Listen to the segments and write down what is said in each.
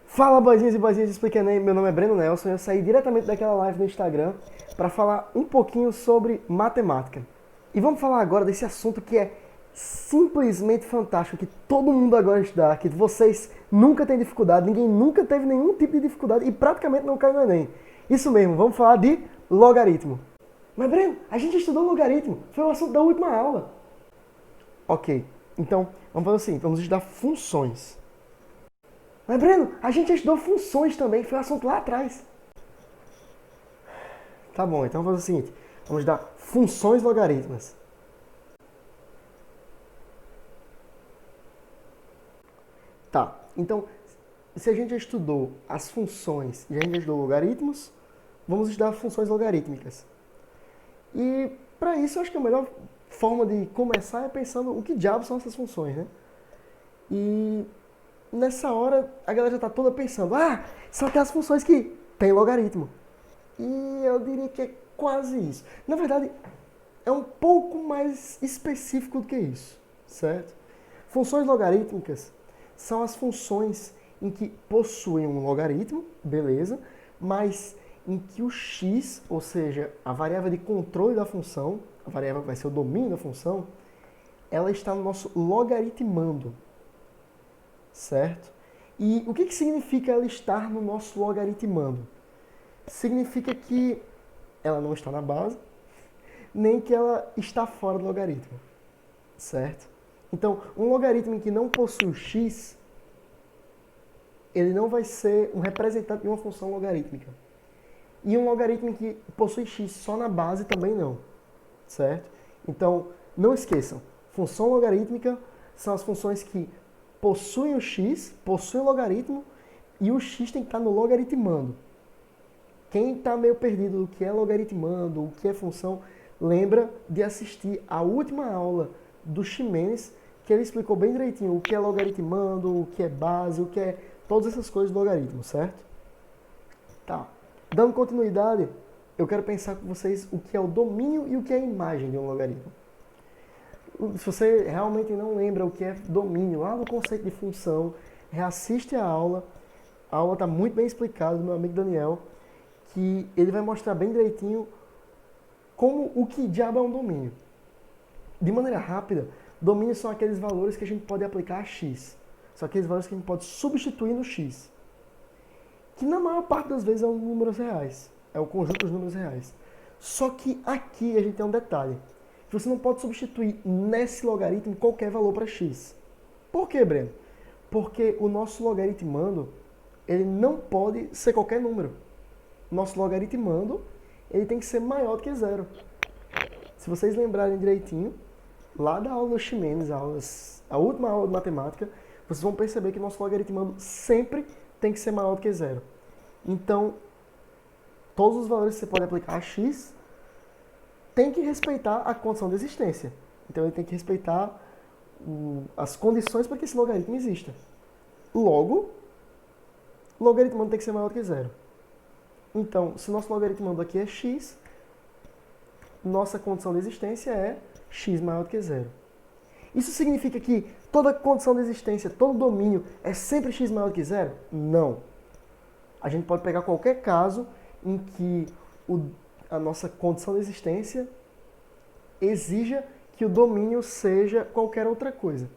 Fala, boizinhos e boizinhas do Explica Enem, meu nome é Breno Nelson e eu saí diretamente daquela live no Instagram para falar um pouquinho sobre matemática. E vamos falar agora desse assunto que é simplesmente fantástico, que todo mundo agora estuda, que vocês nunca têm dificuldade, ninguém nunca teve nenhum tipo de dificuldade e praticamente não cai no Enem. Isso mesmo, vamos falar de logaritmo. Mas Breno, a gente estudou logaritmo, foi o assunto da última aula. Ok, então vamos fazer o seguinte, vamos estudar funções. Mas Breno, a gente já estudou funções também, foi o assunto lá atrás. Tá bom, então vamos fazer o seguinte, vamos estudar funções logarítmicas. Tá, então se a gente já estudou as funções e a gente já estudou logaritmos, vamos estudar funções logarítmicas. E para isso eu acho que a melhor forma de começar é pensando o que diabos são essas funções, né? E nessa hora a galera já está toda pensando, são aquelas funções que tem logaritmo. E eu diria que é quase isso. Na verdade, é um pouco mais específico do que isso, certo? Funções logarítmicas são as funções em que possuem um logaritmo, beleza, mas em que o x, ou seja, a variável de controle da função, a variável que vai ser o domínio da função, ela está no nosso logaritmando, certo? E o que significa ela estar no nosso logaritmando? Significa que ela não está na base, nem que ela está fora do logaritmo, certo? Então, um logaritmo que não possui o x, ele não vai ser um representante de uma função logarítmica. E um logaritmo que possui x só na base também não, certo? Então, não esqueçam, função logarítmica são as funções que possuem o x, possuem o logaritmo, e o x tem que estar no logaritmando. Quem está meio perdido do que é logaritmando, o que é função, lembra de assistir a última aula do Ximenes, que ele explicou bem direitinho o que é logaritmando, o que é base, o que é todas essas coisas do logaritmo, certo? Tá. Dando continuidade, eu quero pensar com vocês o que é o domínio e o que é a imagem de um logaritmo. Se você realmente não lembra o que é domínio, lá no conceito de função, reassiste a aula está muito bem explicada do meu amigo Daniel, que ele vai mostrar bem direitinho como o que diabo é um domínio. De maneira rápida, domínios são aqueles valores que a gente pode aplicar a x. São aqueles valores que a gente pode substituir no x. Que na maior parte das vezes é um números reais. É o conjunto dos números reais. Só que aqui a gente tem um detalhe. Você não pode substituir nesse logaritmo qualquer valor para x. Por quê, Breno? Porque o nosso logaritmando, ele não pode ser qualquer número. Nosso logaritmando, ele tem que ser maior do que zero. Se vocês lembrarem direitinho, lá da aula do Ximenes, a última aula de matemática, vocês vão perceber que nosso logaritmando sempre tem que ser maior do que zero. Então, todos os valores que você pode aplicar a x tem que respeitar a condição de existência. Então, ele tem que respeitar as condições para que esse logaritmo exista. Logo, o logaritmando tem que ser maior do que zero. Então, se nosso logaritmando aqui é x, nossa condição de existência é x maior do que zero. Isso significa que toda condição de existência, todo domínio é sempre x maior do que zero? Não. A gente pode pegar qualquer caso em que a nossa condição de existência exija que o domínio seja qualquer outra coisa.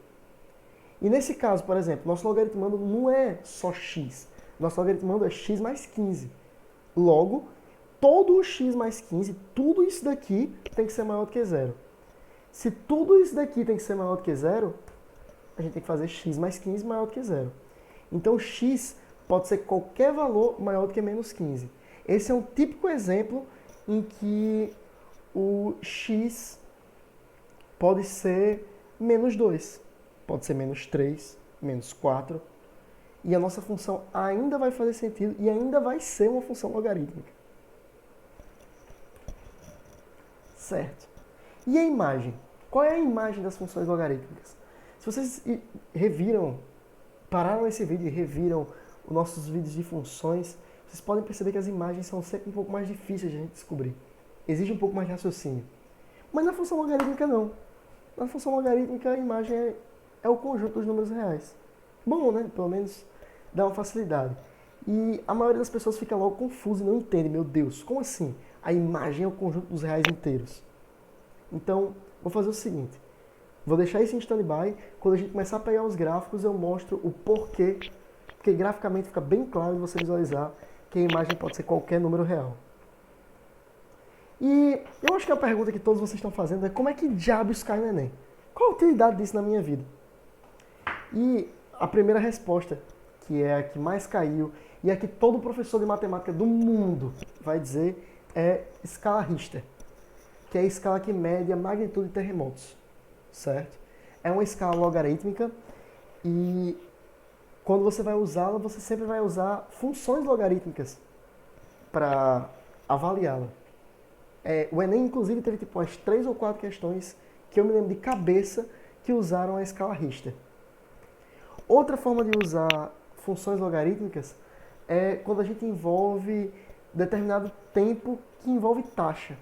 E nesse caso, por exemplo, nosso logaritmando não é só x. Nosso logaritmando é x mais 15. Logo, todo o x mais 15, tudo isso daqui tem que ser maior do que zero. Se tudo isso daqui tem que ser maior do que zero, a gente tem que fazer x mais 15 maior do que zero. Então, x pode ser qualquer valor maior do que menos 15. Esse é um típico exemplo em que o x pode ser menos 2, pode ser menos 3, menos 4. E a nossa função ainda vai fazer sentido e ainda vai ser uma função logarítmica. Certo. E a imagem? Qual é a imagem das funções logarítmicas? Se vocês pararam esse vídeo e reviram os nossos vídeos de funções, vocês podem perceber que as imagens são sempre um pouco mais difíceis de a gente descobrir. Exige um pouco mais de raciocínio. Mas na função logarítmica não. Na função logarítmica, a imagem é o conjunto dos números reais. Bom, né? Pelo menos dá uma facilidade. E a maioria das pessoas fica logo confusa e não entende. Meu Deus, como assim? A imagem é o conjunto dos reais inteiros. Então, vou fazer o seguinte. Vou deixar isso em stand-by. Quando a gente começar a pegar os gráficos, eu mostro o porquê. Porque graficamente fica bem claro de você visualizar que a imagem pode ser qualquer número real. E eu acho que a pergunta que todos vocês estão fazendo é como é que diabos cai no Enem? Qual a utilidade disso na minha vida? E a primeira resposta, que é a que mais caiu, e a que todo professor de matemática do mundo vai dizer, é escala Richter, que é a escala que mede a magnitude de terremotos, certo? É uma escala logarítmica e quando você vai usá-la, você sempre vai usar funções logarítmicas para avaliá-la. O Enem, inclusive, teve tipo umas 3 ou 4 questões que eu me lembro de cabeça que usaram a escala Richter. Outra forma de usar funções logarítmicas é quando a gente envolve determinado tempo que envolve taxa.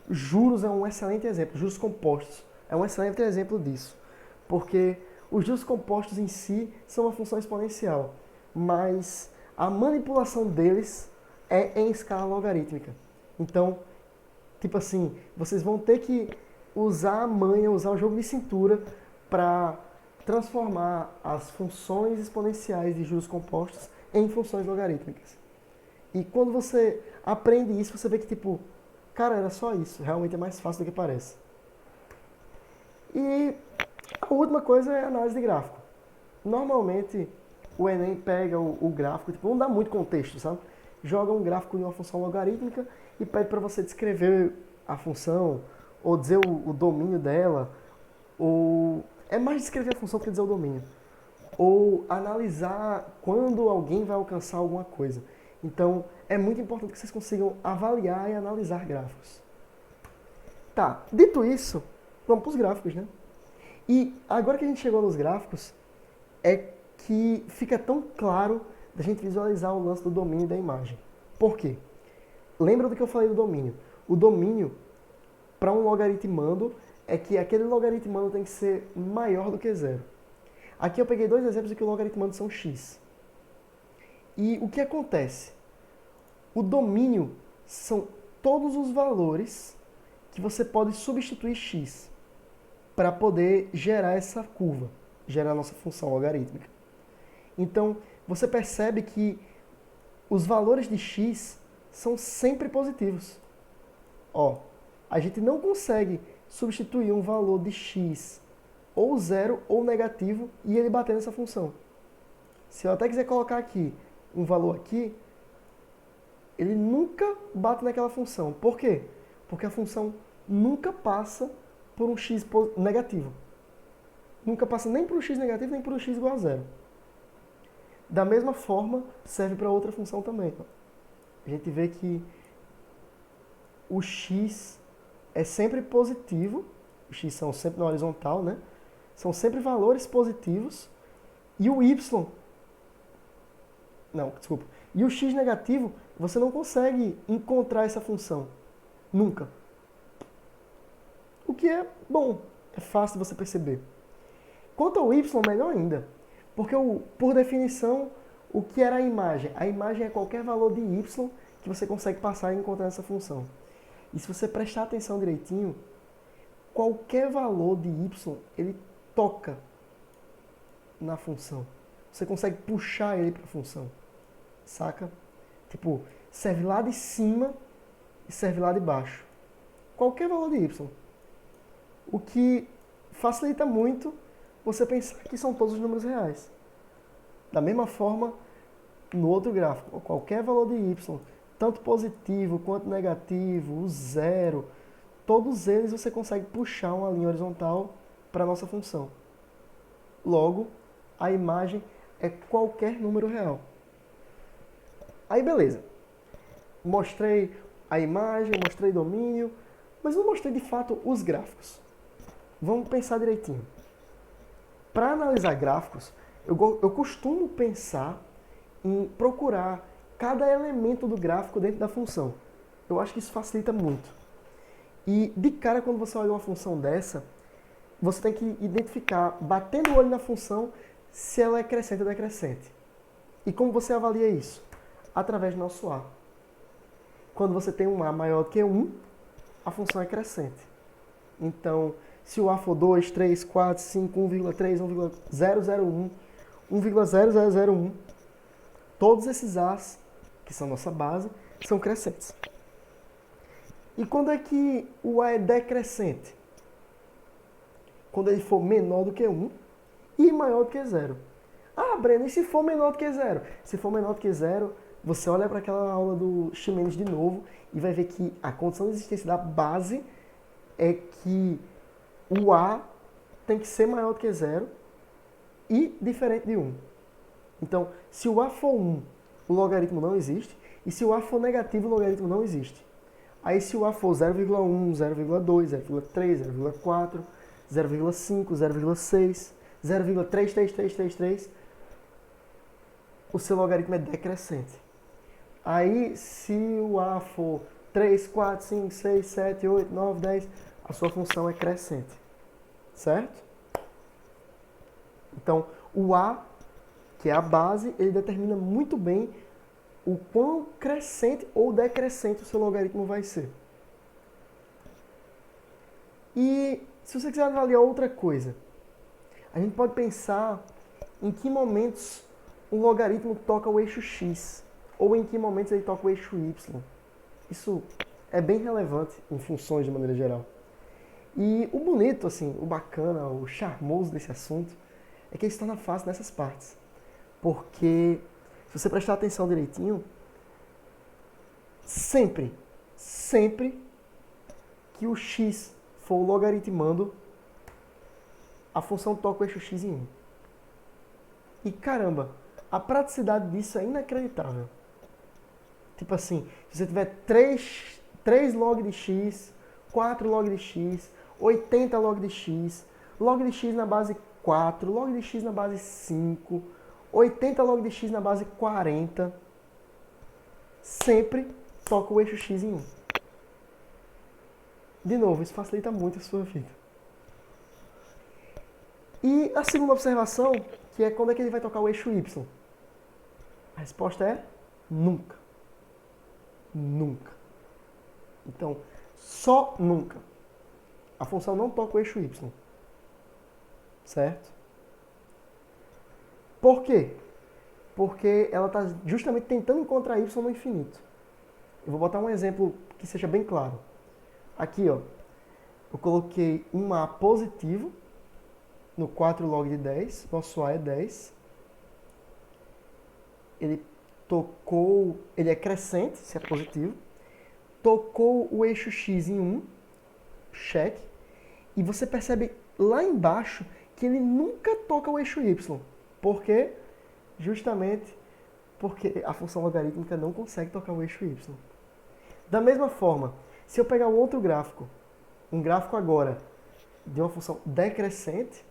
Juros é um excelente exemplo, juros compostos é um excelente exemplo disso, porque os juros compostos em si são uma função exponencial, mas a manipulação deles é em escala logarítmica. Então, tipo assim, vocês vão ter que usar a manha, usar o jogo de cintura para transformar as funções exponenciais de juros compostos em funções logarítmicas. E quando você aprende isso, você vê que, tipo, cara, era só isso. Realmente é mais fácil do que parece. E a última coisa é a análise de gráfico. Normalmente, o Enem pega o gráfico, tipo, não dá muito contexto, sabe? Joga um gráfico de uma função logarítmica e pede para você descrever a função, ou dizer o domínio dela, ou... É mais descrever a função do que dizer o domínio. Ou analisar quando alguém vai alcançar alguma coisa. Então, é muito importante que vocês consigam avaliar e analisar gráficos. Tá, dito isso, vamos para os gráficos, né? E agora que a gente chegou nos gráficos, é que fica tão claro da gente visualizar o lance do domínio da imagem. Por quê? Lembra do que eu falei do domínio? O domínio, para um logaritmando, é que aquele logaritmando tem que ser maior do que zero. Aqui eu peguei 2 exemplos de que o logaritmando são x. E o que acontece? O domínio são todos os valores que você pode substituir x para poder gerar essa curva, gerar a nossa função logarítmica. Então, você percebe que os valores de x são sempre positivos. Ó, a gente não consegue substituir um valor de x ou zero ou negativo e ele bater nessa função. Se eu até quiser colocar aqui um valor aqui, ele nunca bate naquela função. Por quê? Porque a função nunca passa por um x negativo. Nunca passa nem por um x negativo, nem por um x igual a zero. Da mesma forma, serve para outra função também. A gente vê que o x é sempre positivo, os x são sempre na horizontal, né? São sempre valores positivos, e o y, não, desculpa, e o x negativo, você não consegue encontrar essa função, nunca. O que é bom, é fácil de você perceber. Quanto ao y, melhor ainda, porque por definição, o que era a imagem? A imagem é qualquer valor de y que você consegue passar e encontrar essa função. E se você prestar atenção direitinho, qualquer valor de y, ele toca na função. Você consegue puxar ele para a função. Saca? Tipo, serve lá de cima e serve lá de baixo. Qualquer valor de y. O que facilita muito você pensar que são todos os números reais. Da mesma forma, no outro gráfico, qualquer valor de y, tanto positivo quanto negativo, o zero, todos eles você consegue puxar uma linha horizontal para a nossa função. Logo, a imagem é qualquer número real. Aí beleza. Mostrei a imagem, mostrei domínio, mas não mostrei de fato os gráficos. Vamos pensar direitinho. Para analisar gráficos, eu costumo pensar em procurar cada elemento do gráfico dentro da função. Eu acho que isso facilita muito. E de cara, quando você olha uma função dessa, você tem que identificar, batendo o olho na função, se ela é crescente ou decrescente. E como você avalia isso? Através do nosso A. Quando você tem um A maior do que 1, a função é crescente. Então, se o A for 2, 3, 4, 5, 1,3, 1,001, 1,0001, todos esses A's, que são nossa base, são crescentes. E quando é que o A é decrescente? Quando ele for menor do que 1 e maior do que 0. Ah, Breno, e se for menor do que 0? Se for menor do que 0, você olha para aquela aula do Ximenes de novo e vai ver que a condição de existência da base é que o A tem que ser maior do que 0 e diferente de 1. Então, se o A for 1, o logaritmo não existe. E se o A for negativo, o logaritmo não existe. Aí se o A for 0,1, 0,2, 0,3, 0,4, 0,5, 0,6, 0,33333, o seu logaritmo é decrescente. Aí se o A for 3, 4, 5, 6, 7, 8, 9, 10, a sua função é crescente. Certo? Então, o A, que é a base, ele determina muito bem o quão crescente ou decrescente o seu logaritmo vai ser. E se você quiser avaliar outra coisa, a gente pode pensar em que momentos o logaritmo toca o eixo x, ou em que momentos ele toca o eixo y. Isso é bem relevante em funções de maneira geral. E o bonito, assim, o bacana, o charmoso desse assunto é que ele está na face nessas partes. Porque, se você prestar atenção direitinho, sempre que o x for logaritmando, a função toca o eixo x em 1. E caramba, a praticidade disso é inacreditável. Tipo assim, se você tiver 3 log de x, 4 log de x, 80 log de x na base 4, log de x na base 5, 80 log de x na base 40, sempre toca o eixo x em 1. De novo, isso facilita muito a sua vida. E a segunda observação, que é quando é que ele vai tocar o eixo y? A resposta é nunca. Nunca. Então, só nunca. A função não toca o eixo y. Certo? Por quê? Porque ela está justamente tentando encontrar y no infinito. Eu vou botar um exemplo que seja bem claro. Aqui, ó, eu coloquei um A positivo no 4 log de 10, nosso A é 10. Ele é crescente, se é positivo. Tocou o eixo x em 1, check. E você percebe lá embaixo que ele nunca toca o eixo y. Por quê? Justamente porque a função logarítmica não consegue tocar o eixo y. Da mesma forma, se eu pegar um outro gráfico, um gráfico agora de uma função decrescente,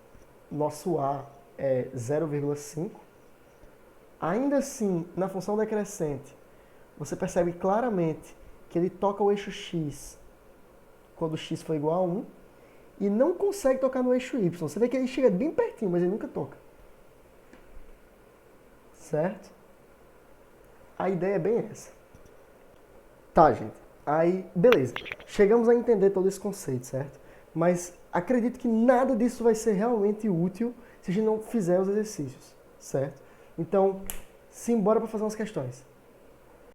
nosso A é 0,5, ainda assim, na função decrescente, você percebe claramente que ele toca o eixo x quando x for igual a 1 e não consegue tocar no eixo y. Você vê que ele chega bem pertinho, mas ele nunca toca. Certo? A ideia é bem essa. Tá, gente. Aí, beleza. Chegamos a entender todo esse conceito, certo? Mas acredito que nada disso vai ser realmente útil se a gente não fizer os exercícios, certo? Então, simbora para fazer umas questões.